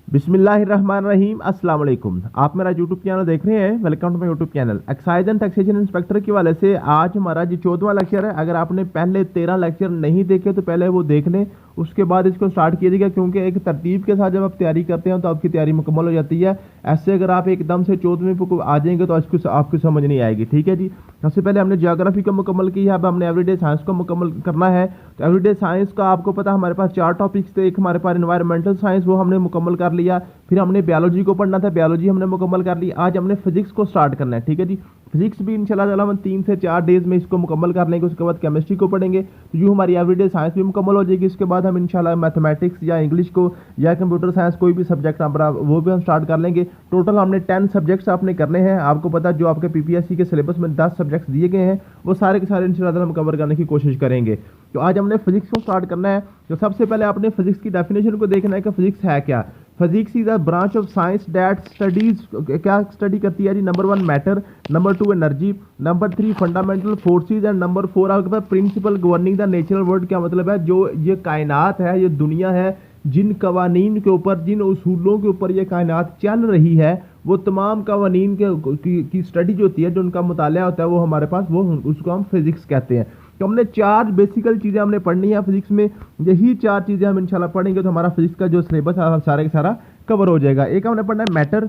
बिस्मिल्लाहिर्रहमानिर्रहीम अस्सलाम वालेकुम। आप मेरा यूट्यूब चैनल देख रहे हैं। Welcome to my YouTube channel. Excise and taxation inspector के वाले से आज हमारा जो 14वां लेक्चर है। अगर आपने पहले 13 लेक्चर नहीं देखे तो पहले वो देख लें, उसके बाद इसको स्टार्ट कीजिएगा, क्योंकि एक तरतीब के साथ जब आप तैयारी करते हैं तो आपकी तैयारी मुकम्मल हो जाती है। ऐसे अगर आप एकदम से 14वीं को आ जाएंगे तो आपको समझ नहीं आएगी। ठीक है जी। सबसे पहले हमने ज्योग्राफी को मुकम्मल की है, अब हमने एवरीडे साइंस को मुकम्मल करना है। तो एवरीडे साइंस का आपको पता हमारे पास 4 टॉपिक्स थे। एक हमारे पास एनवायरमेंटल साइंस, वो हमने मुकम्मल कर लिया। फिर हमने बायोलॉजी को पढ़ना था, बायोलॉजी हमने मुकम्मल कर ली। आज हमने फिजिक्स को स्टार्ट करना है। ठीक है जी। फिजिक्स भी इंशाल्लाह ताला हम 3 से 4 डेज में इसको मुकम्मल कर लेंगे। उसके बाद केमिस्ट्री को पढ़ेंगे, तो यूँ हमारी एवरीडे साइंस भी मुकम्मल हो जाएगी। इसके बाद हम इंशाल्लाह मैथमेटिक्स या इंग्लिश को या कंप्यूटर साइंस कोई भी सब्जेक्ट वो भी हम स्टार्ट कर लेंगे। टोटल हमने 10 सब्जेक्ट्स आपने करने हैं। आपको पता जो आपके पीपीएससी के सिलेबस में 10 सब्जेक्ट्स दिए गए हैं, वो सारे के सारे इंशाल्लाह ताला हम कवर करने की कोशिश करेंगे। तो आज हमने फिजिक्स को स्टार्ट करना है। तो सबसे पहले आपने फिजिक्स की डेफिनेशन को देखना है कि फिजिक्स है क्या। Physics is a branch of science that studies, क्या स्टडी करती है जी? Number 1 matter, number 2 energy, number 3 fundamental forces and number 4 आपके पास principle governing the natural world. क्या मतलब है? जो ये कायनात है, ये दुनिया है, जिन कवानीन के ऊपर, जिन उसूलों के ऊपर ये कायनात चल रही है, वो तमाम कवानीन की स्टडी जो होती है, जो उनका मुताला होता है, वो हमारे पास वो उसको हम फिजिक्स कहते हैं। तो हमने 4 बेसिकल चीज़ें हमने पढ़नी है फिजिक्स में। यही 4 चीज़ें हम इंशाल्लाह पढ़ेंगे तो हमारा फिजिक्स का जो सिलेबस है सारा का सारा कवर हो जाएगा। एक हमने पढ़ना है मैटर,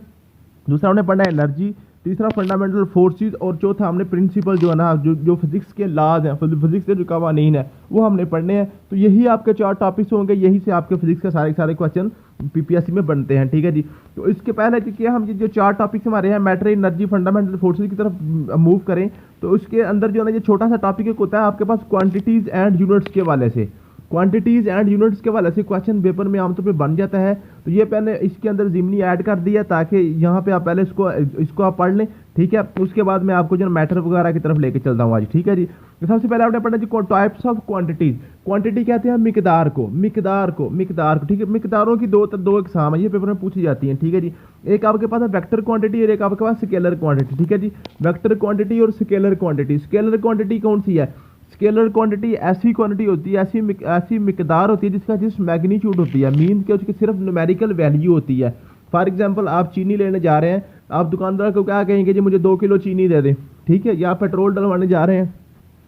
दूसरा हमने पढ़ना है एनर्जी, तीसरा फंडामेंटल फोर्सेस और चौथा हमने प्रिंसिपल जो है ना, जो फिजिक्स के लॉज हैं, फिजिक्स के जो कवानीन है, वो हमने पढ़ने हैं। तो यही आपके 4 टॉपिक्स होंगे, यही से आपके फिजिक्स के सारे सारे क्वेश्चन पीपीएससी में बनते हैं। ठीक है जी। तो इसके पहले क्या हम जो 4 टॉपिक्स हमारे हैं, मैटर, एनर्जी, फंडामेंटल फोर्सेस की तरफ मूव करें, तो उसके अंदर जो है ना, ये छोटा सा टॉपिक होता है आपके पास क्वांटिटीज एंड यूनिट्स के वाले से। क्वांटिटीज एंड यूनिट्स के वाले से क्वेश्चन पेपर में आमतौर पे बन जाता है। तो ये पहले इसके अंदर जिमनी ऐड कर दिया ताकि यहाँ पे आप पहले इसको आप पढ़ लें। ठीक है। उसके बाद मैं आपको जो मैटर वगैरह की तरफ लेके चलता हूँ आज। ठीक है जी। तो सबसे पहले आपने पढ़ना जी टाइप्स ऑफ क्वांटिटीज। क्वांटिटी कहते हैं मिकदार को। ठीक है। मिकदारों की दो इकसाम है, ये पेपर में पूछी जाती हैं। ठीक है जी। एक आपके पास है वेक्टर क्वांटिटी और एक आपके पास स्केलर क्वांटिटी। ठीक है जी। वेक्टर क्वांटिटी और स्केलर क्वांटिटी। स्केलर क्वांटिटी कौन सी है? स्केलर क्वांटिटी ऐसी क्वांटिटी होती है, ऐसी मिकदार होती है जिसका जिस मैग्नीट्यूड होती है, मीन के उसकी सिर्फ न्यूमेरिकल वैल्यू होती है। फॉर एग्जांपल आप चीनी लेने जा रहे हैं, आप दुकानदार को क्या कहेंगे जी? मुझे 2 किलो चीनी दे दें। ठीक है। या पेट्रोल डलवाने जा रहे हैं,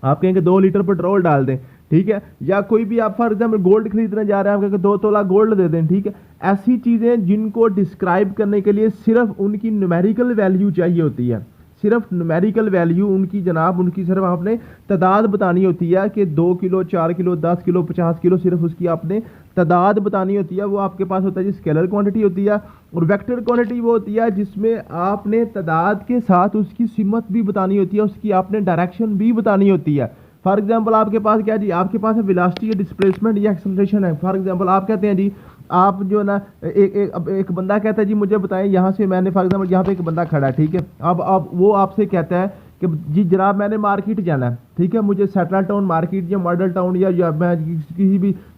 आप कहेंगे 2 लीटर पेट्रोल डाल दें। ठीक है। या कोई भी आप फॉर एग्जाम्पल गोल्ड खरीदने जा रहे हैं, आप कहेंगे 2 तोला गोल्ड दे दें। ठीक है। ऐसी चीज़ें जिनको डिस्क्राइब करने के लिए सिर्फ उनकी न्यूमेरिकल वैल्यू चाहिए होती है, सिर्फ न्यूमेरिकल वैल्यू उनकी जनाब, उनकी सिर्फ आपने तादाद बतानी होती है कि 2 किलो, 4 किलो, 10 किलो, 50 किलो, सिर्फ उसकी आपने तादाद बतानी होती है। वो आपके पास होता है जी स्केलर क्वांटिटी होती है। और वेक्टर क्वांटिटी वो होती है जिसमें आपने तादाद के साथ उसकी सिमत भी बतानी होती है, उसकी आपने डायरेक्शन भी बतानी होती है। फॉर एग्जाम्पल आपके पास क्या जी? आपके पास है वेलोसिटी या डिस्प्लेसमेंट या एक्सेलरेशन है। फॉर एग्जाम्पल आप कहते हैं जी, आप जो है ना, एक बंदा कहता है जी मुझे बताएं, यहाँ से मैंने फॉर एग्जाम्पल यहाँ पे एक बंदा खड़ा है। ठीक है। अब वो आपसे कहता है कि जी जनाब मैंने मार्केट जाना है। ठीक है। मुझे सेटल टाउन मार्केट या मॉडल टाउन या मैं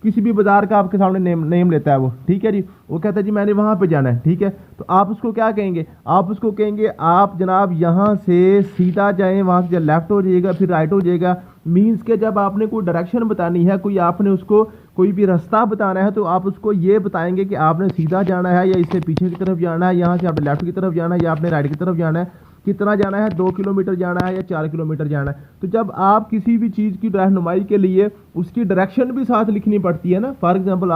किसी भी बाजार का आपके सामने नेम लेता है वो। ठीक है जी। वो कहता है जी मैंने वहाँ पे जाना है। ठीक है। तो आप उसको क्या कहेंगे? आप उसको कहेंगे आप जनाब यहाँ से सीधा जाएँ, वहाँ से लेफ्ट हो जाइएगा, फिर राइट हो जाएगा। मीन्स के जब आपने कोई डायरेक्शन बतानी है, कोई आपने उसको कोई भी रास्ता बताना है, तो आप उसको ये बताएंगे कि आपने सीधा जाना है या इससे पीछे की तरफ जाना है, यहाँ से आपने लेफ्ट की तरफ जाना है या आपने राइट की तरफ जाना है, कितना जाना है, 2 किलोमीटर जाना है या 4 किलोमीटर जाना है। तो जब आप किसी भी चीज़ की रहनुमाई के लिए उसकी डायरेक्शन भी साथ लिखनी पड़ती है ना। फॉर एग्जाम्पल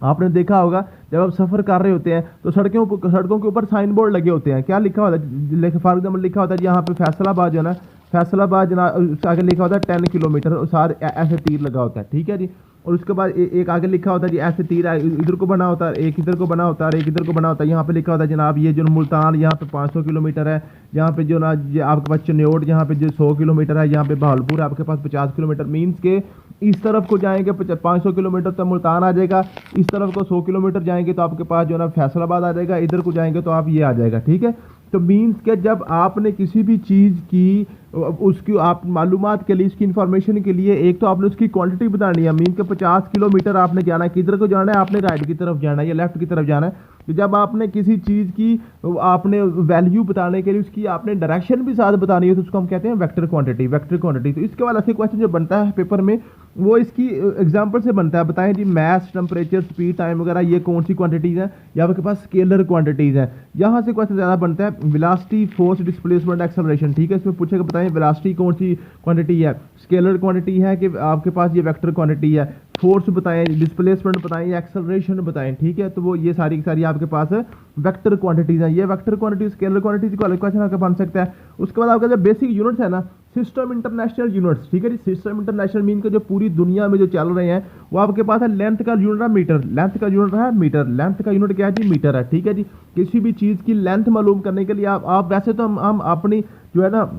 आपने देखा होगा जब आप सफ़र कर रहे होते हैं तो सड़कों के ऊपर साइन बोर्ड लगे होते हैं। क्या लिखा होता है? फॉर एग्जाम्पल लिखा होता है यहाँ पे फैसलाबाद जो है ना, फैसलाबाद जनाब आगे लिखा होता है 10 किलोमीटर, और सारे ऐसे तीर लगा होता है। ठीक है जी। और उसके बाद एक आगे लिखा होता है जी ऐसे तीर इधर को बना होता है, एक इधर को बना होता है, एक इधर को बना होता है। यहाँ पे लिखा होता है जनाब ये जो मुल्तान यहाँ पे 500 किलोमीटर है, यहाँ पे जो ना ये आपके पास चन्योट यहाँ पे जो 100 किलोमीटर है, यहाँ पे बहावलपुर आपके पास 50 किलोमीटर। मीन्स के इस तरफ को जाएंगे 500 किलोमीटर तो मुल्तान आ जाएगा, इस तरफ को 100 किलोमीटर जाएंगे तो आपके पास जो ना फैसलाबाद आ जाएगा, इधर को जाएंगे तो आप ये आ जाएगा। ठीक है। तो मीन्स के जब आपने किसी भी चीज़ की उसकी आप मालूमात के लिए, इसकी इंफॉर्मेशन के लिए, एक तो आपने उसकी क्वांटिटी बतानी है। मीन के 50 किलोमीटर आपने जाना है, किधर को जाना है, आपने राइट की तरफ जाना है या लेफ्ट की तरफ जाना है। तो जब आपने किसी चीज़ की आपने वैल्यू बताने के लिए उसकी आपने डायरेक्शन भी साथ बतानी है, तो उसको हम कहते हैं वेक्टर क्वांटिटी। वेक्टर क्वांटिटी तो इसके वाला से क्वेश्चन जो बनता है पेपर में वो इसकी एग्जांपल से बनता है। बताएं जी मास, टेम्परेचर, स्पीड, टाइम वगैरह ये कौन सी क्वांटिटीज़ हैं, या आपके पास स्केलर क्वांटिटीज़ हैं। यहाँ से क्वेश्चन ज़्यादा बनता है वेलोसिटी, फोर्स, डिस्प्लेसमेंट, एक्सेलरेशन। ठीक है, इसमें पूछेगा बताएं वेलोसिटी कौन सी क्वांटिटी है, स्केलर क्वांटिटी है कि आपके पास ये वेक्टर क्वांटिटी है, फोर्स बताएं, डिस्प्लेसमेंट बताएं, एक्सेलरेशन बताएं। ठीक है, तो वो ये सारी की सारी आपके पास वेक्टर क्वांटिटीज हैं। ये वेक्टर क्वांटिटी, स्केलर क्वांटिटीज को क्वेश्चन आपका बन सकता है। उसके बाद आपका जो बेसिक यूनिट्स है ना, सिस्टम इंटरनेशनल यूनिट्स। ठीक है जी, सिस्टम इंटरनेशनल मीन के जो पूरी दुनिया में जो चल रहे हैं वो आपके पास है। लेंथ का यूनिट है मीटर, लेंथ का यूनिट है मीटर, लेंथ का यूनिट क्या है जी, मीटर है। ठीक है जी, किसी भी चीज़ की लेंथ मालूम करने के लिए आप वैसे तो हम अपनी जो है ना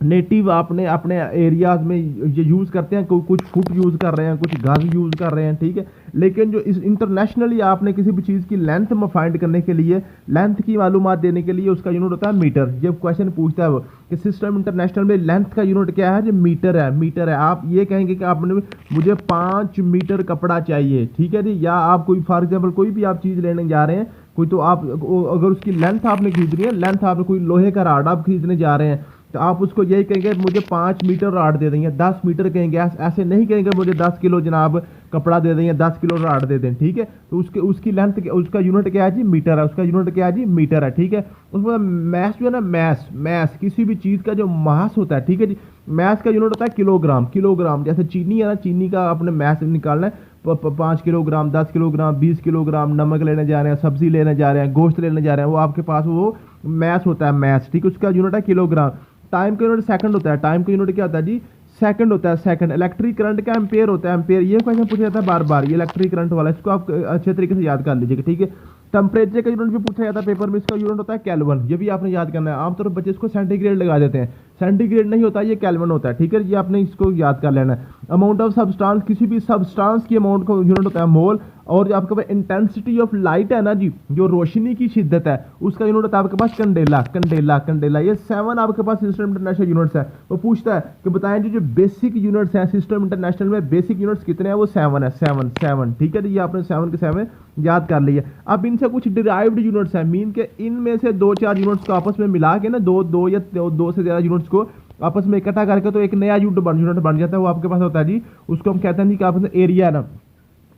नेटिव आपने अपने एरियाज में ये यूज़ करते हैं, कुछ फुट यूज़ कर रहे हैं, कुछ गज यूज़ कर रहे हैं। ठीक है, लेकिन जो इस इंटरनेशनली आपने किसी भी चीज़ की लेंथ में फाइंड करने के लिए, लेंथ की मालूमात देने के लिए उसका यूनिट होता है मीटर। जब क्वेश्चन पूछता है वो कि सिस्टम इंटरनेशनल में लेंथ का यूनिट क्या है, जो मीटर है, मीटर है। आप ये कहेंगे कि आपने मुझे 5 मीटर कपड़ा चाहिए। ठीक है जी, या आप कोई फॉर एग्जाम्पल कोई भी आप चीज़ लेने जा रहे हैं कोई, तो आप अगर उसकी लेंथ आपने खरीदनी है, लेंथ आपने कोई लोहे का राड आप खरीदने जा रहे हैं, तो आप उसको यही कहेंगे मुझे 5 मीटर राड दे देंगे, 10 मीटर कहेंगे। ऐसे नहीं कहेंगे मुझे 10 किलो जनाब कपड़ा दे देंगे, 10 किलो राड दे दें। ठीक है, तो उसकी लेंथ, उसका यूनिट क्या है जी, मीटर है। उसका यूनिट क्या है जी, मीटर है। ठीक है, उसमें मैस जो है ना, मैस किसी भी चीज़ का जो मास होता है। ठीक है जी, मैस का यूनिट होता है किलोग्राम। किलोग्राम जैसे चीनी है ना, चीनी का अपने मैस निकालना है, 5 किलोग्राम, 10 किलोग्राम, 20 किलोग्राम। नमक लेने जा रहे हैं, सब्जी लेने जा रहे हैं, गोश्त लेने जा रहे हैं, वो आपके पास वो मैस होता है, मैस। ठीक है, उसका यूनिट है किलोग्राम। टाइम का यूनिट सेकंड होता है। टाइम का यूनिट क्या होता है जी, सेकंड होता है, सेकंड। इलेक्ट्रिक करंट का एम्पेयर होता है, एम्पेयर। ये क्वेश्चन पूछा जाता है बार बार, ये इलेक्ट्रिक करंट वाला, इसको आप अच्छे तरीके से याद कर लीजिएगा। ठीक है, टेम्परेचर का यूनिट भी पूछा जाता है पेपर में, इसका यूनिट होता है केल्विन। ये भी आपने याद करना है। आमतौर पर बच्चे इसको सेंटीग्रेड लगा देते हैं, सेंटीग्रेड नहीं होता, ये केल्विन होता है। ठीक है, ये आपने इसको याद कर लेना है। अमाउंट ऑफ सब्सटेंस, किसी भी सब्सटेंस की अमाउंट का यूनिट होता है मोल। और जो आपके पास इंटेंसिटी ऑफ लाइट है ना जी, जो रोशनी की शिद्दत है, उसका यूनिट होता है आपके पास कंडेला, कंडेला, कंडेला। ये 7 आपके पास सिस्टम इंटरनेशनल यूनिट्स है। वो पूछता है कि बताएं जी जो बेसिक यूनिट्स हैं सिस्टम इंटरनेशनल में, बेसिक यूनिट्स कितने हैं, वो 7 है, 7। ठीक है जी, ये आपने 7 के 7 याद कर लिया। अब इनसे कुछ डिराइव्ड यूनिट्स हैं, मीन के इनमें से 2-4 यूनिट्स को आपस में मिला के ना, दो या दो से ज़्यादा यूनिट्स को आपस में इकट्ठा करके तो एक नया यूनिट बन जाता है। वो आपके पास होता है जी, उसको हम कहते हैं जी कि आपस में एरिया ना।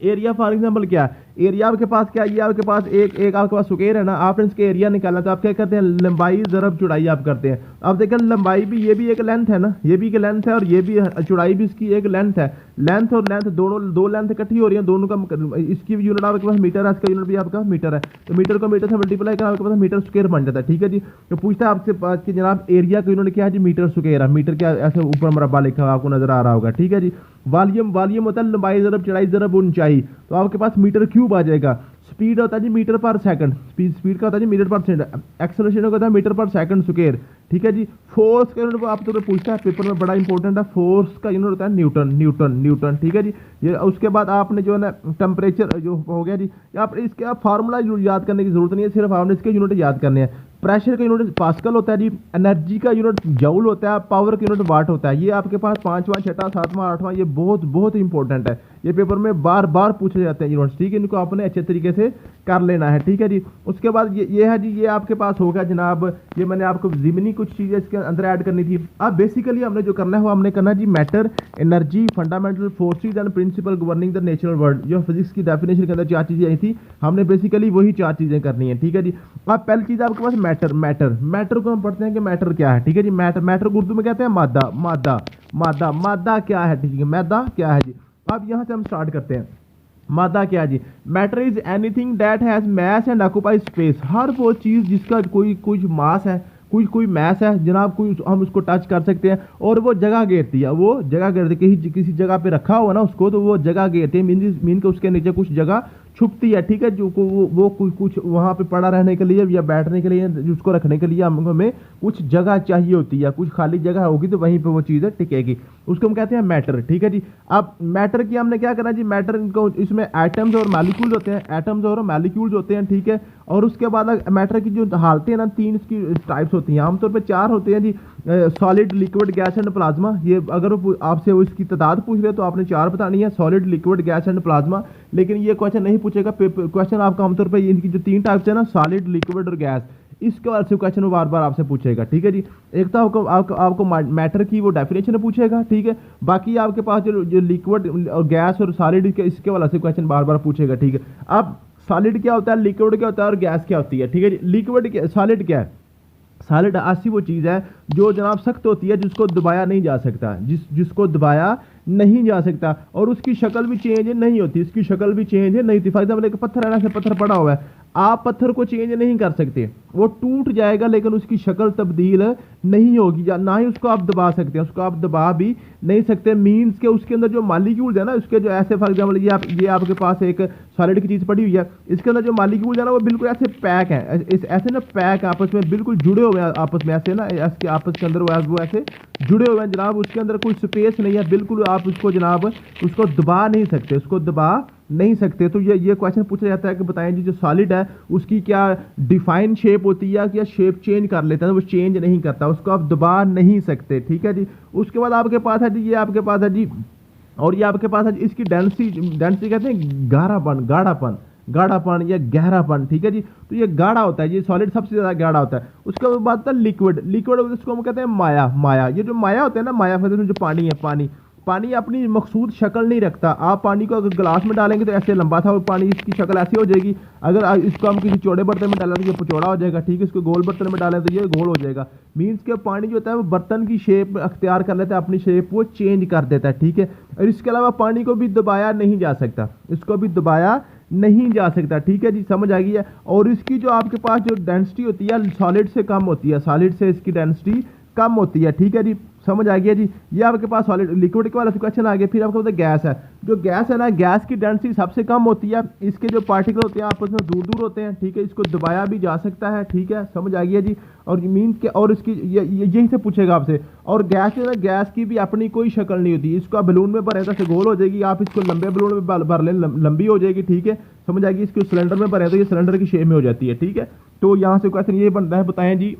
एरिया फॉर एग्जाम्पल क्या है, एरिया आपके पास क्या है, ये आपके पास एक आपके पास स्क्वायर है ना, आपने इसके एरिया निकालना, तो आप क्या करते हैं, लंबाई ज़रब चौड़ाई आप करते हैं। अब देखें लंबाई भी, ये भी एक लेंथ है ना, ये भी एक लेंथ है, और ये भी चौड़ाई भी इसकी एक लेंथ है। लेंथ और लेंथ दोनों, दो लेंथ इकट्ठी हो रही है, दोनों का इसकी भी यूनिट आपके पास मीटर है, इसका यूनिट भी आपका मीटर है। तो मीटर को मीटर से मल्टीप्लाई कर आपके पास मीटर स्क्वायर बन जाता है। ठीक है जी, तो पूछता है आपसे पास कि जनाब एरिया का यूनिट क्या है जी, मीटर स्क्वायर है। मीटर क्या, ऐसे ऊपर मुरब्बा लिखा हुआ आपको नजर आ रहा होगा। ठीक है जी, वॉल्यूम, वॉल्यूम होता है लंबाई ज़रब चौड़ाई ज़रब ऊंचाई, तो आपके पास मीटर क्यूब आ जाएगा। स्पीड होता है जी मीटर पर सेकंड, स्पीड का होता है जी मीटर पर सेकंड। एक्सेलरेशन का होता है मीटर पर सेकंड स्क्वायर। ठीक है जी, फोर्स का यूनिट आप तो पूछता है पेपर में, बड़ा इंपॉर्टेंट है। फोर्स का यूनिट होता है न्यूटन, न्यूटन, न्यूटन। ठीक है जी, ये उसके बाद आपने जो है ना टेम्परेचर जो हो गया जी, आप इसके आप फार्मूला याद करने की जरूरत नहीं है, सिर्फ आपने इसके यूनिट याद करने हैं। प्रेशर का यूनिट पास्कल होता है जी, एनर्जी का यूनिट जूल होता है, पावर का यूनिट वाट होता है। ये आपके पास 5वां, 6वां, 7वां, 8वां, ये बहुत बहुत इंपॉर्टेंट है। ये पेपर में बार बार पूछे जाते हैं यूनिट्स। ठीक है, इनको आपने अच्छे तरीके से कर लेना है। ठीक है जी, उसके बाद ये है जी, ये आपके पास होगा जनाब, ये मैंने आपको ज़िमनी कुछ चीज़ें इसके अंदर ऐड करनी थी। अब बेसिकली हमने जो करना है वो हमने करना है जी matter, energy, fundamental forces and principle governing the natural world. जो फिजिक्स की डेफिनेशन के अंदर 4 चीज़ें आई थी, हमने बेसिकली वही 4 चीज़ें करनी है। ठीक है जी, अब पहली चीज़ आपके पास मैटर, मैटर, मैटर को हम पढ़ते हैं कि मैटर क्या है। ठीक है जी, मैटर, मैटर को उर्दू में कहते हैं मादा, मादा, मादा, मादा क्या है। ठीक है, मादा क्या है जी। अब यहाँ से हम स्टार्ट करते हैं। मादा क्या है जी, matter is anything that has mass and occupy space. हर वो चीज़ जिसका कोई मास है, कोई मैस है जनाब, कोई हम उसको टच कर सकते हैं और वो जगह घेरती है, वो जगह घेरती है। किसी जगह पे रखा हुआ ना उसको, तो वो जगह घेरती है, मीन के उसके नीचे कुछ जगह छुपती है, ठीक है, जो वो कुछ वहाँ पे पड़ा रहने के लिए या बैठने के लिए, उसको रखने के लिए हमें कुछ जगह चाहिए होती है, कुछ खाली जगह होगी तो वहीं पे वो चीज़ टिकेगी, उसको हम कहते हैं मैटर, ठीक है जी। अब मैटर की हमने क्या करना जी, मैटर इनको इसमें एटम्स और मॉलिक्यूल्स होते हैं, एटम्स और मॉलिक्यूल्स होते हैं, ठीक है। और उसके बाद मैटर की जो हालतें हैं ना, 3 इसकी टाइप्स होती हैं, आमतौर पर 4 होते हैं जी, solid, liquid, gas and plasma. ये अगर आपसे वो इसकी तादाद पूछ रहे तो आपने 4 बतानी है, solid, liquid, gas and plasma. लेकिन ये क्वेश्चन नहीं पूछेगा, क्वेश्चन आपका आमतौर पर इनकी जो 3 टाइप्स है ना, सॉलिड, लिक्विड और गैस, इसके बाद से क्वेश्चन बार बार आपसे पूछेगा, ठीक है जी। एक तो आपको मैटर की वो डेफिनेशन पूछेगा, ठीक है। बाकी आपके पास जो लिक्विड और गैस और सॉलिड इसके वाला से क्वेश्चन बार बार पूछेगा, ठीक है। अब सॉलिड क्या होता है, लिक्विड क्या होता है और गैस क्या होती है, ठीक है जी। लिक्विड क्या, सॉलिड क्या है, सॉलिड ऐसी वो चीज़ है जो जनाब सख्त होती है, जिसको दबाया नहीं जा सकता, जिसको दबाया नहीं जा सकता, और उसकी शक्ल भी चेंज नहीं होती, इसकी शक्ल भी चेंज नहीं होती। फॉर एग्जाम्पल एक पत्थर है ना, से पत्थर पड़ा हुआ है, आप पत्थर को चेंज नहीं कर सकते, वो टूट जाएगा लेकिन उसकी शक्ल तब्दील नहीं होगी, या ना ही उसको आप दबा सकते हैं, उसको आप दबा भी नहीं सकते। मीन्स के उसके अंदर जो मॉलिक्यूल्स है ना, उसके जो ऐसे, फॉर एग्जाम्पल ये आपके पास एक सॉलिड की चीज़ पड़ी हुई है, इसके अंदर जो मॉलिक्यूल्स है ना वो बिल्कुल ऐसे पैक है, ऐसे ना पैक आपस में बिल्कुल जुड़े हुए हैं, आपस में ऐसे ना, ऐसे आपस के अंदर वो ऐसे जुड़े हुए हैं जनाब, उसके अंदर कोई स्पेस नहीं है, बिल्कुल आप उसको जनाब उसको दबा नहीं सकते, उसको दबा नहीं सकते। तो ये क्वेश्चन पूछा जाता है कि बताएं जी, जो सॉलिड है उसकी क्या डिफाइन शेप होती है, या शेप चेंज कर लेता है, वो चेंज नहीं करता, उसको आप दबा नहीं सकते, ठीक है जी। उसके बाद आपके पास है जी, ये आपके पास है जी, और ये आपके पास है इसकी डेंसिटी कहते हैं गाढ़ापन, गाढ़ापन या गहरापन, ठीक है जी। तो ये गाढ़ा होता है, ये सॉलिड सबसे ज्यादा गाढ़ा होता है। उसके बाद आता है लिक्विड, उसको हम कहते हैं माया। ये जो माया होता है ना, माया जो पानी है, पानी अपनी मखसूद शक्ल नहीं रखता। आप पानी को अगर गिलास में डालेंगे तो ऐसे लंबा था वो पानी, इसकी शक्ल ऐसी हो जाएगी। अगर इसको हम किसी चौड़े बर्तन में डालें तो ये चौड़ा हो जाएगा, ठीक है। इसको गोल बर्तन में डालें तो ये गोल हो जाएगा। मीन्स के पानी जो होता है वो बर्तन की शेप अख्तियार कर लेता है, अपनी शेप वो चेंज कर देता है, ठीक है। और इसके अलावा पानी को भी दबाया नहीं जा सकता, इसको भी दबाया नहीं जा सकता, ठीक है जी, समझ आ गई है। और इसकी जो आपके पास जो डेंसिटी होती है सॉलिड से कम होती है, सॉलिड से इसकी डेंसिटी कम होती है, ठीक है जी, समझ आ गया जी। ये आपके पास सॉलिड लिक्विड के वाला से क्वेश्चन आ गया। फिर आपको गैस है, जो गैस है ना, गैस की डेंसिटी सबसे कम होती है, इसके जो पार्टिकल होते हैं आपस में दूर दूर होते हैं, ठीक है। इसको दबाया भी जा सकता है, ठीक है, समझ आ गया जी। और मीन्स के और इसकी यही से पूछेगा आपसे। और गैस है ना, गैस की भी अपनी कोई शक्ल नहीं होती, इसको आप बलून में भरें तो गोल हो जाएगी, आप इसको लंबे बलून में भर लें लंबी हो जाएगी, ठीक है, समझ आएगी। इसको सिलेंडर में भरें तो ये सिलेंडर की शेप में हो जाती है, ठीक है। तो यहाँ से क्वेश्चन ये बनता है, बताएं जी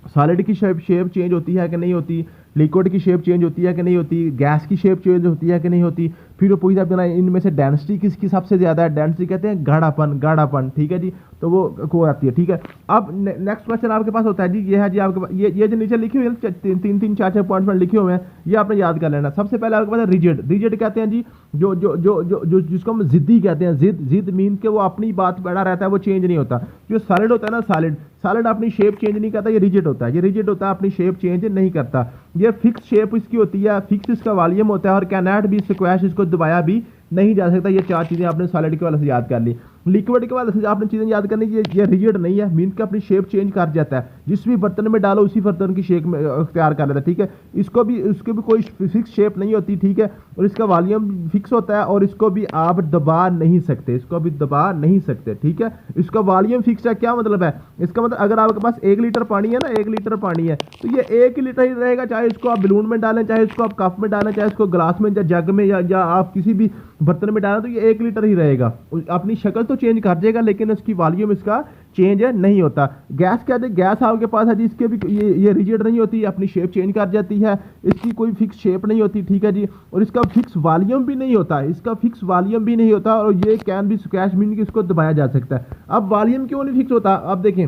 सॉलिड की शेप चेंज होती है कि नहीं होती, लिक्विड की शेप चेंज होती है कि नहीं होती, गैस की शेप चेंज होती है कि नहीं होती। फिर वो पूछता है इनमें से डेंसिटी किसकी सबसे ज्यादा है, डेंसिटी कहते हैं गाढ़ापन, ठीक है जी। तो वो को आती है, ठीक है। अब नेक्स्ट क्वेश्चन आपके पास होता है जी, ये है जी आपके पास ये जो नीचे लिखे हुए हैं तीन चार पॉइंट्स में लिखे हुए हैं, ये आपने याद कर लेना। सबसे पहले आपके पास रिजिड कहते हैं जी, जो जिसको हम जिद्दी कहते हैं, जिद मीन के वो अपनी बात बड़ा रहता है, वो चेंज नहीं होता। जो सॉलिड होता है ना, सॉलिड अपनी शेप चेंज नहीं करता, ये रिजिड होता है, अपनी शेप चेंज नहीं करता। ये फिक्स शेप इसकी होती है, फिक्स इसका वॉल्यूम होता है, और कैनॉट बी स्क्वैश, इसको दबाया भी नहीं जा सकता। ये 4 चीजें आपने सॉलिड के वाले से याद कर ली। लिक्विड के वाले से आपने चीजें याद करनी, ये रिजिड नहीं है, मीन का अपनी शेप चेंज कर जाता है, जिस भी बर्तन में डालो उसी बर्तन की शेप में अख्तियार कर लेता है, ठीक है। इसको भी कोई फिक्स शेप नहीं होती, ठीक है। और इसका वॉल्यूम फिक्स होता है, और इसको भी आप दबा नहीं सकते, ठीक है। इसका वॉल्यूम फिक्स है, क्या मतलब है इसका, मतलब अगर आपके पास 1 लीटर पानी है ना, 1 लीटर पानी है तो ये 1 लीटर ही रहेगा, चाहे इसको आप बलून में डालें, चाहे इसको आप कप में डालें, चाहे इसको ग्लास में या जग में या आप किसी भी बर्तन में डालें, तो ये 1 लीटर ही रहेगा। अपनी शक्ल तो चेंज कर देगा लेकिन उसकी वॉल्यूम इसका चेंज नहीं होता। गैस क्या है, गैस आपके पास है जी, इसके भी ये रिजिड नहीं होती, अपनी शेप चेंज कर जाती है, इसकी कोई फिक्स शेप नहीं होती, ठीक है जी। और इसका फिक्स वॉल्यूम भी नहीं होता, और ये कैन भी स्क्वैश मीन कि इसको दबाया जा सकता है। अब वॉल्यूम क्यों नहीं फिक्स होता, अब देखें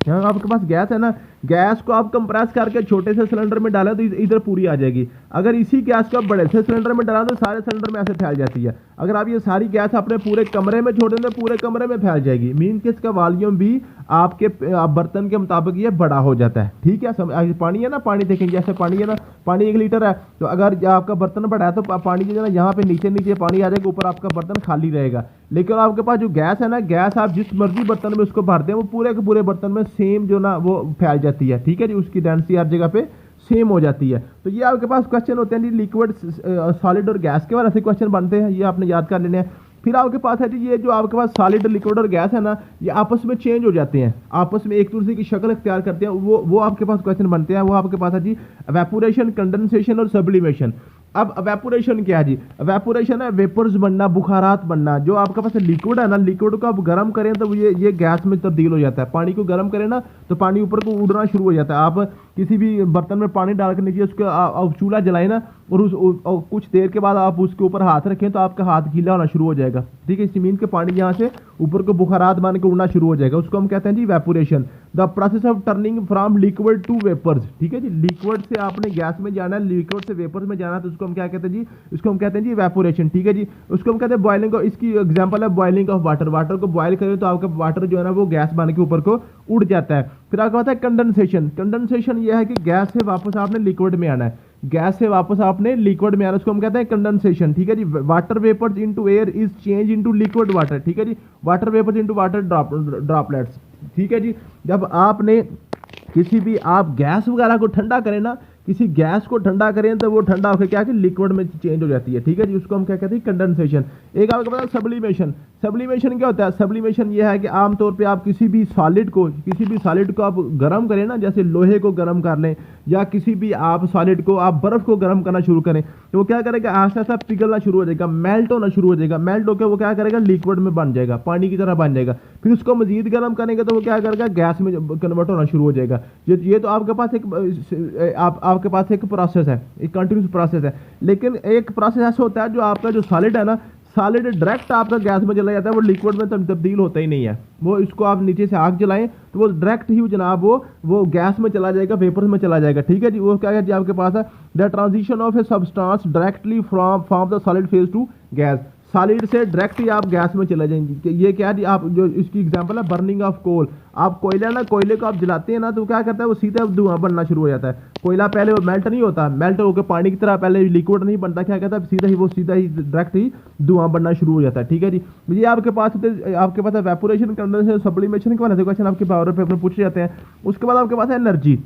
यहाँ आपके पास गैस है ना, गैस को आप कंप्रेस करके छोटे से सिलेंडर में डालें तो इधर पूरी आ जाएगी। अगर इसी गैस को आप बड़े से सिलेंडर में डालें तो सारे सिलेंडर में ऐसे फैल जाती है। अगर आप ये सारी गैस अपने पूरे कमरे में छोड़ दें तो पूरे कमरे में फैल जाएगी। मीन कि इसका वॉल्यूम भी आपके बर्तन के मुताबिक ये बड़ा हो जाता है, ठीक है। पानी है ना, पानी देखेंगे जैसे पानी है ना, पानी 1 लीटर है, तो अगर आपका बर्तन बड़ा है तो पानी जो है ना यहाँ पे नीचे पानी आ जाएगा, ऊपर आपका बर्तन खाली रहेगा। लेकिन आपके पास जो गैस है ना, गैस आप जिस मर्जी बर्तन में उसको भर दें वो पूरे के पूरे बर्तन में सेम जो ना वो फैल जाती है, ठीक है जी। उसकी डेंसिटी हर जगह पे सेम हो जाती है। तो ये आपके पास क्वेश्चन होते हैं जी, लिक्विड, सॉलिड और गैस के बारे से क्वेश्चन बनते हैं, ये आपने याद कर लेने हैं। फिर आपके पास है जी ये जो आपके पास सॉलिड, लिक्विड और गैस है ना, ये आपस में चेंज हो जाते हैं, आपस में एक दूसरे की शक्ल इख्तियार करते हैं। वो आपके पास क्वेश्चन बनते हैं, वो आपके पास है जी एवेपोरेशन, कंडेंसेशन और सब्लिमेशन। अब एवेपोरेशन क्या है जी? एवेपोरेशन है वेपर्स बनना, बुखारात बनना। जो आपके पास लिक्विड है ना, लिक्विड को आप गर्म करें तो ये गैस में तब्दील हो जाता है। पानी को गर्म करें ना तो पानी ऊपर को उड़ना शुरू हो जाता है। आप किसी भी बर्तन में पानी डाल के नीचे उसको चूल्हा जलाए ना, और कुछ देर के बाद आप उसके ऊपर हाथ रखें तो आपका हाथ गीला होना शुरू हो जाएगा, ठीक है। जमीन के पानी यहाँ से ऊपर को बुखारात बन के उड़ना शुरू हो जाएगा, उसको हम कहते हैं जी evaporation. The process of turning from liquid to vapours, ठीक है जी। लिक्विड से आपने गैस में जाना है, लिक्विड से वेपर्स में जाना है, तो उसको हम क्या कहते हैं जी? इसको हम कहते हैं जी इवेपोरेशन, ठीक है जी। उसको हम कहते हैं बॉइलिंग। इसकी एग्जांपल है बॉइलिंग ऑफ वाटर। वाटर को बॉयल करें तो आपका वाटर जो है ना वो गैस बन के ऊपर को उड़ जाता है। फिर आपका होता है कंडेंसेशन। कंडेंसेशन यह है कि गैस से वापस आपने लिक्विड में आना है, गैस से वापस आपने लिक्विड में आना, उसको हम कहते हैं कंडेंसेशन, ठीक है जी। Water vapours into air is change into liquid water, ठीक है जी। Water vapours into water droplets, ठीक है जी। जब आपने किसी भी आप गैस वगैरह को ठंडा करें ना, किसी गैस को ठंडा करें तो वो ठंडा होकर क्या कि लिक्विड में चेंज हो जाती है, ठीक है जी। उसको हम क्या कहते हैं? कंडेंसेशन। एक आपको पता है सब्लिमेशन। सब्लिमेशन क्या होता है? सब्लिमेशन ये है कि आमतौर पे आप किसी भी सॉलिड को आप गर्म करें ना, जैसे लोहे को गर्म कर लें या किसी भी आप सॉलिड को, आप बर्फ को गर्म करना शुरू करें तो वो क्या करेगा? आहिस्ता आहिस्ता पिघलना शुरू हो जाएगा, मेल्ट होना शुरू हो जाएगा। मेल्ट होकर वो क्या करेगा? लिक्विड में बन जाएगा, पानी की तरह बन जाएगा। फिर उसको मजीद गर्म करेंगे तो वो क्या करेगा? गैस में कन्वर्ट होना शुरू हो जाएगा। ये तो आपके पास आपके पास एक प्रोसेस है, एक कंटिन्यूस प्रोसेस है। लेकिन एक प्रोसेस ऐसा होता है जो आपका जो सॉलिड है ना, सॉलिड डायरेक्ट आपका गैस में चला जाता है, वो लिक्विड में तब्दील होता ही नहीं है। वो इसको आप नीचे से आग जलाएं तो वो डायरेक्ट ही जनाब वो गैस में चला जाएगा, वेपर्स में चला जाएगा, ठीक है जी। वो क्या है जी आपके पास है the transition of a substance directly from the solid phase two gas. Solid से डायरेक्ट ही आप गैस में चले जाएंगे। ये क्या है? आप जो इसकी एग्जांपल है बर्निंग ऑफ कोल। आप कोयला ना, कोयले को आप जलाते हैं ना तो क्या करता है? वो सीधा धुआं बनना शुरू हो जाता है। कोयला पहले वो मेल्ट नहीं होता, मेल्ट होकर पानी की तरह पहले लिक्विड नहीं बनता, क्या कहता है? सीधा ही डायरेक्ट ही धुआं बनना शुरू हो जाता है, ठीक है जी। ये आपके पास इवेपोरेशन, कंडेंसेशन, सब्लिमेशन के वाले क्वेश्चन आपके पावर पेपर में पूछे जाते हैं। उसके बाद आपके पास है एनर्जी।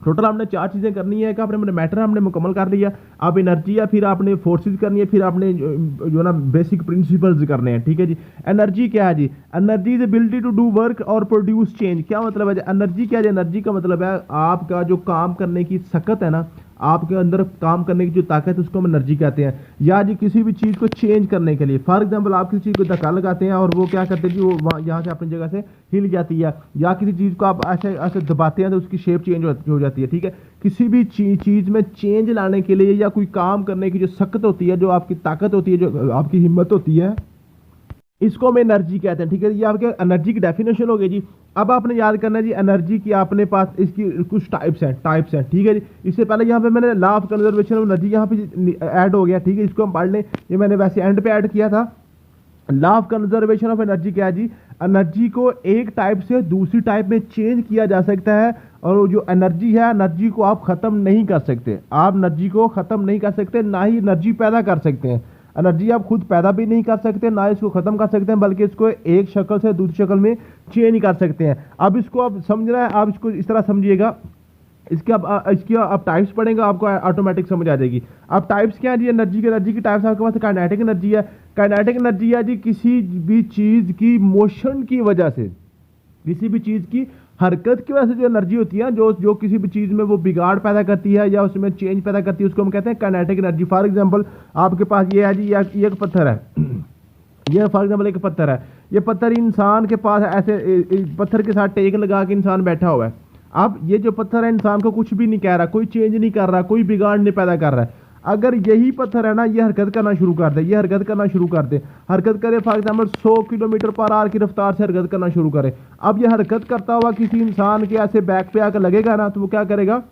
टोटल हमने 4 चीज़ें करनी है कि आपने मैटर हमने मुकम्मल कर लिया, अब एनर्जी है, फिर आपने फोर्सेस करनी है, फिर आपने जो ना बेसिक प्रिंसिपल्स करने हैं, ठीक है जी। एनर्जी क्या है जी? Energy is ability to do work और प्रोड्यूस चेंज। क्या मतलब है? एनर्जी क्या है? एनर्जी का मतलब है आपका जो काम करने की सकत है ना, आपके अंदर काम करने की जो ताकत है उसको हम एनर्जी कहते हैं। या जी किसी भी चीज़ को चेंज करने के लिए, फॉर एग्जांपल आप किसी चीज़ को धक्का लगाते हैं और वो क्या करते हैं कि वो यहाँ से अपनी जगह से हिल जाती है, या किसी चीज़ को आप ऐसे ऐसे दबाते हैं तो उसकी शेप चेंज हो जाती है, ठीक है। किसी भी चीज़ में चेंज लाने के लिए या कोई काम करने की जो सकत होती है, जो आपकी ताकत होती है, जो आपकी हिम्मत होती है, इसको हम एनर्जी कहते हैं, ठीक है। ये आपके एनर्जी की डेफिनेशन हो गई जी। अब आपने याद करना है जी एनर्जी की आपने पास इसकी कुछ टाइप्स हैं, ठीक है जी। इससे पहले यहाँ पे मैंने law of conservation of energy यहाँ पे ऐड हो गया, ठीक है। इसको हम पढ़ लें, ये मैंने वैसे एंड पे ऐड किया था। Law of conservation of energy क्या है जी? एनर्जी को एक टाइप से दूसरी टाइप में चेंज किया जा सकता है, और जो एनर्जी है, एनर्जी को आप खत्म नहीं कर सकते। आप एनर्जी को खत्म नहीं कर सकते, ना ही एनर्जी पैदा कर सकते हैं। एनर्जी आप खुद पैदा भी नहीं कर सकते, ना इसको खत्म कर सकते हैं, बल्कि इसको एक शक्ल से दूसरी शक्ल में चेंज कर सकते हैं। अब इसको आप समझना है, आप इसको इस तरह समझिएगा। इसकी आप टाइप्स पढ़ेंगे, आपको ऑटोमेटिक समझ आ जाएगी। अब टाइप्स क्या है जी एनर्जी की टाइप्स आपके पास काइनेटिक एनर्जी है। काइनेटिक एनर्जी है जी किसी भी चीज़ की मोशन की वजह से, किसी भी चीज़ की हरकत की वजह से जो एनर्जी होती है, जो किसी भी चीज़ में वो बिगाड़ पैदा करती है या उसमें चेंज पैदा करती है, उसको हम कहते हैं काइनेटिक एनर्जी। फॉर एग्जांपल आपके पास ये है जी, ये एक पत्थर है, ये फॉर एग्जांपल एक पत्थर है। ये पत्थर इंसान के पास ऐसे पत्थर के साथ टेक लगा के इंसान बैठा हुआ है। अब ये जो पत्थर है इंसान को कुछ भी नहीं कह रहा, कोई चेंज नहीं कर रहा, कोई बिगाड़ नहीं पैदा कर रहा है। अगर यही पत्थर है ना, ये हरकत करना शुरू कर दे, हरकत करे, for example 100 kilometre per hour की रफ्तार से हरकत करना शुरू करे। अब ये हरकत करता हुआ किसी इंसान के ऐसे बैक पे आकर लगेगा ना, तो वो क्या करेगा?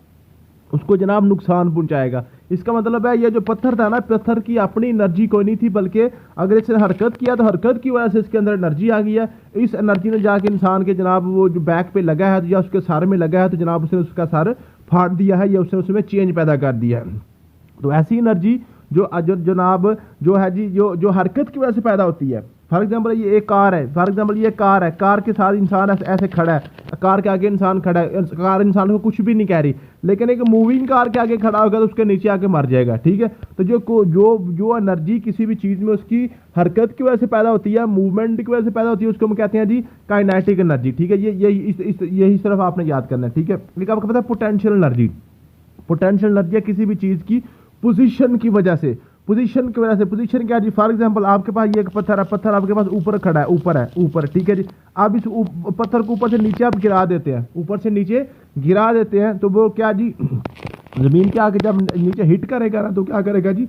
उसको जनाब नुकसान पहुंचाएगा। इसका मतलब है ये जो पत्थर था ना, पत्थर की अपनी एनर्जी कोई नहीं थी, बल्कि अगर इसने हरकत किया तो हरकत की वजह से इसके अंदर एनर्जी आ गई है। इस एनर्जी ने जाके इंसान के जनाब वो जो बैक पे लगा है या उसके सर में लगा है, तो जनाब उसने उसका सर फाड़ दिया है या उसने उसमें चेंज पैदा कर दिया है। तो ऐसी एनर्जी जो जनाब जो है जी जो हरकत की वजह से पैदा होती है, फॉर एग्जाम्पल ये एक कार है, फॉर एग्जाम्पल ये कार है, कार के साथ इंसान ऐसे खड़ा है, कार के आगे इंसान खड़ा है, कार इंसान को कुछ भी नहीं कह रही, लेकिन एक मूविंग कार के आगे खड़ा होगा तो उसके नीचे आके मर जाएगा, ठीक है। तो जो एनर्जी किसी भी चीज़ में उसकी हरकत की वजह से पैदा होती है, मूवमेंट की वजह से पैदा होती है, उसको हम कहते हैं जी काइनेटिक एनर्जी, ठीक है। यही सिर्फ आपने याद करना है, ठीक है। लेकिन आपको पता है पोटेंशियल एनर्जी, पोटेंशियल एनर्जी किसी भी चीज़ की पोजीशन की वजह से, पोजीशन की वजह से, पोजीशन क्या जी, फॉर एग्जांपल आपके पास ये एक पत्थर है, पत्थर आपके पास ऊपर खड़ा है, ऊपर, ठीक है जी। आप इस पत्थर को ऊपर से नीचे आप गिरा देते हैं, ऊपर से नीचे गिरा देते हैं, तो वो क्या जी जमीन के आगे जब नीचे हिट करेगा ना, तो क्या करेगा जी,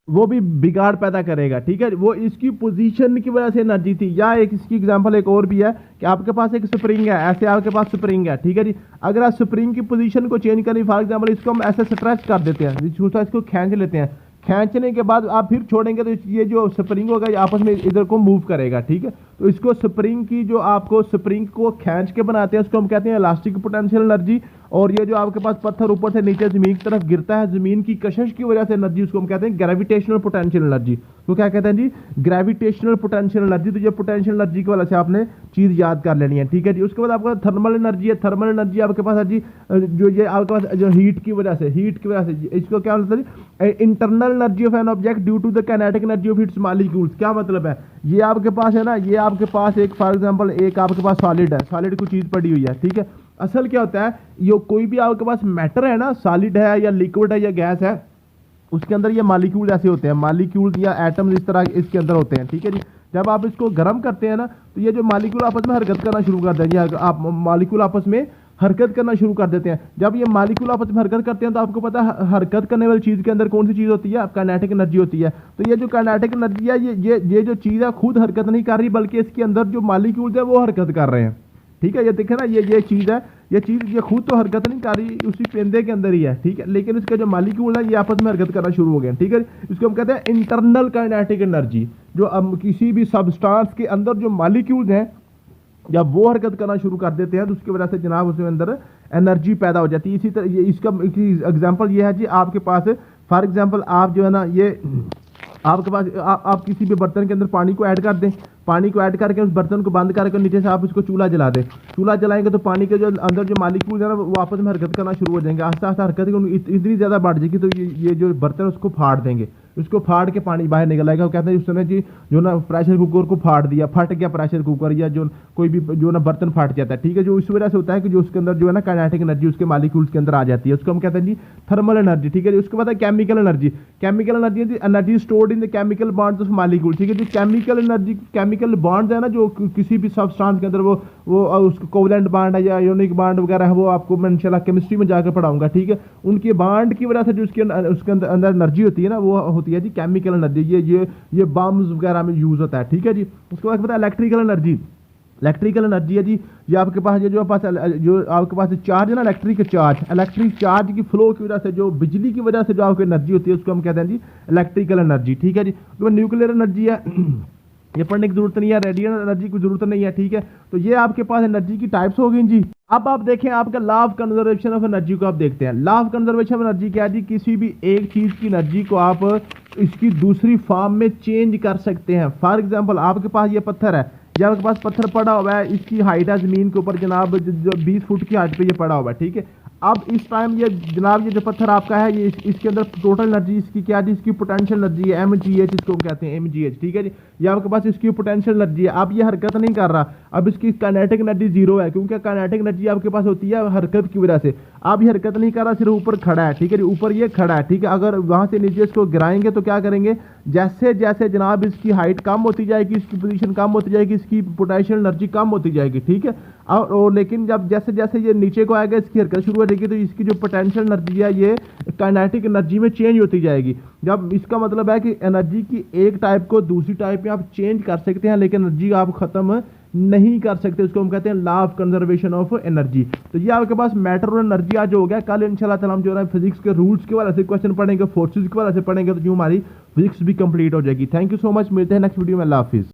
वो भी बिगाड़ पैदा करेगा, ठीक है। वो इसकी पोजीशन की वजह से एनर्जी थी। या एक इसकी एग्जांपल एक और भी है कि आपके पास एक स्प्रिंग है, ऐसे आपके पास स्प्रिंग है, ठीक है जी। अगर आप स्प्रिंग की पोजीशन को चेंज करें, फॉर एग्जांपल इसको हम ऐसे स्ट्रेच कर देते हैं, इसको खींच लेते हैं, खींचने के बाद आप फिर छोड़ेंगे तो ये जो स्प्रिंग होगा ये आपस में इधर को मूव करेगा, ठीक है। तो इसको स्प्रिंग की जो आपको स्प्रिंग को खींच के बनाते हैं, उसको हम कहते हैं इलास्टिक पोटेंशियल एनर्जी। और ये जो आपके पास पत्थर ऊपर से नीचे जमीन की तरफ गिरता है, जमीन की कशिश की वजह से एनर्जी, उसको हम कहते हैं ग्रेविटेशनल पोटेंशियल एनर्जी। तो क्या कहते हैं जी, ग्रेविटेशनल पोटेंशियल एनर्जी। तो ये पोटेंशियल एनर्जी की वजह से आपने चीज याद कर लेनी है, ठीक है जी। उसके बाद आपका थर्मल एनर्जी है। थर्मल एनर्जी आपके पास है जी, जो ये आपके पास जो हीट की वजह से इसको क्या बोलते हैं, internal energy of an object due to the kinetic energy of its molecules. क्या मतलब है, ये आपके पास है ना, ये आपके पास एक फॉर एग्जांपल एक आपके पास सॉलिड है, सॉलिड कोई चीज पड़ी हुई है, ठीक है। असल क्या होता है, ये कोई भी आपके पास मैटर है ना, सॉलिड है या लिक्विड है या गैस है, उसके अंदर ये मॉलिक्यूल ऐसे होते हैं, मॉलिक्यूल या एटम्स इस तरह इसके अंदर होते हैं, ठीक है जी। जब आप इसको गर्म करते हैं ना, तो ये जो मॉलिक्यूल आपस में हरकत करना शुरू कर देंगे, आप मॉलिक्यूल आपस में हरकत करना शुरू कर देते हैं। जब ये मॉलिक्यूल आपस में हरकत करते हैं, तो आपको पता है हरकत करने वाली चीज़ के अंदर कौन सी चीज़ होती है, काइनेटिक एनर्जी होती है। तो ये जो काइनेटिक एनर्जी है, ये जो चीज़ है खुद हरकत नहीं कर रही, बल्कि इसके अंदर जो मॉलिक्यूल्स है वो हरकत कर रहे हैं, ठीक है। ये देखे ना, ये चीज़ है, ये खुद तो हरकत नहीं कर रही, उसी पेंदे के अंदर ही है, ठीक है। लेकिन इसके जो मॉलिक्यूल है ये आपस में हरकत करना शुरू हो गए, ठीक है। इसको हम कहते हैं इंटरनल काइनेटिक एनर्जी। जो किसी भी सब्सटेंस के अंदर जो मॉलिक्यूल्स हैं, जब वो हरकत करना शुरू कर देते हैं, तो उसकी वजह से जनाब उसके अंदर एनर्जी पैदा हो जाती है। इसी तरह इसका एग्जांपल ये है जी, आपके पास फॉर एग्जांपल आप जो है ना, ये आपके पास आप किसी भी बर्तन के अंदर पानी को ऐड कर दें, पानी को ऐड करके उस बर्तन को बंद करके नीचे से आप उसको चूल्हा जला दें। चूल्हा जलाएंगे तो पानी के जो अंदर जो मॉलिक्यूल है ना, वो आपस में हरकत करना शुरू हो जाएंगे, आस्ते आस्ते हरकत इतनी ज़्यादा बढ़ जाएगी, तो ये जो बर्तन उसको फाड़ देंगे, उसको फाड़ के पानी बाहर निकल आएगा। वो कहते हैं उस समय जी जो ना प्रेशर कुकर को फाड़ दिया, फट गया प्रेशर कुकर, या जो कोई भी जो ना बर्तन फट जाता है, ठीक है। जो इस वजह से होता है कि जो उसके अंदर जो है ना काइनेटिक एनर्जी उसके मॉलिक्यूल्स के अंदर आ जाती है, उसको हम कहते हैं जी थर्मल एनर्जी, ठीक है। उसके बाद है chemical energy. Chemical energy energy stored in the chemical bonds of molecule, ठीक है। जो केमिकल एनर्जी, केमिकल बॉन्ड्स है ना, जो किसी भी सब्सटेंस के अंदर वो उसको कोवलेंट बॉन्ड है या आयोनिक बॉन्ड वगैरह है, वो आपको मैं इंशाल्लाह केमिस्ट्री में जाकर पढ़ाऊंगा, ठीक है। उनके बॉन्ड की वजह से जो उसके अंदर एनर्जी होती है ना, वो होती है जी केमिकल एनर्जी। ये बम्स वगैरह में यूज होता है, ठीक है जी। उसके बाद पता है इलेक्ट्रिकल एनर्जी। इलेक्ट्रिकल एनर्जी है जी, ये आपके पास जो आपके पास चार्ज है ना, इलेक्ट्रिक चार्ज की फ्लो की वजह से, जो बिजली की वजह से जो आपकी एनर्जी होती है, उसको हम कहते हैं जी इलेक्ट्रिकल एनर्जी, ठीक है जी। तो न्यूक्लियर एनर्जी है, ये पढ़ने की जरूरत नहीं है, रेडिएशन एनर्जी की जरूरत नहीं है, ठीक है। तो ये आपके पास एनर्जी की टाइप्स हो गई जी। अब आप देखें आपका law of conservation of energy को आप देखते हैं। Law of conservation of energy क्या है जी, किसी भी एक चीज की एनर्जी को आप इसकी दूसरी फॉर्म में चेंज कर सकते हैं। फॉर एग्जांपल आपके पास ये पत्थर है, जब आपके पास पत्थर पड़ा हुआ है, इसकी हाइट है जमीन के ऊपर जनाब 20 फुट की हाइट पे ये पड़ा हुआ है, ठीक है। अब इस टाइम ये जनाब ये जो पत्थर आपका है, ये इसके अंदर टोटल एनर्जी इसकी क्या है, इसकी पोटेंशियल एनर्जी है mgh, इसको कहते हैं mgh, ठीक है जी। ये आपके पास इसकी पोटेंशियल एनर्जी है। अब ये हरकत नहीं कर रहा, अब इसकी काइनेटिक एनर्जी 0 है, क्योंकि काइनेटिक एनर्जी आपके पास होती है हरकत की वजह से। अब ये हरकत नहीं कर रहा, सिर्फ ऊपर खड़ा है, ठीक है जी, ऊपर ये खड़ा है, ठीक है। अगर वहां से नीचे इसको गिराएंगे तो क्या करेंगे, जैसे जैसे जनाब इसकी हाइट कम होती जाएगी, इसकी पोजीशन कम होती जाएगी, इसकी पोटेंशियल एनर्जी कम होती जाएगी, ठीक है। और लेकिन जब जैसे जैसे ये नीचे को आएगा, इसकी हरकत शुरू हो जाएगी, तो इसकी जो पोटेंशियल एनर्जी है ये काइनेटिक एनर्जी में चेंज होती जाएगी। जब इसका मतलब है कि एनर्जी की एक टाइप को दूसरी टाइप में आप चेंज कर सकते हैं, लेकिन एनर्जी आप खत्म नहीं कर सकते। उसको हम कहते हैं law of conservation of energy. तो ये आपके पास मैटर और एनर्जी आज हो गया। कल इंशाल्लाह ताला हम जो है फिजिक्स के रूल्स के वाले से क्वेश्चन पढ़ेंगे, फोर्सेज के वाले से पढ़ेंगे, तो जो हमारी फिजिक्स भी कंप्लीट हो जाएगी। थैंक यू सो मच, मिलते हैं नेक्स्ट वीडियो में। अल्लाह हाफिज़।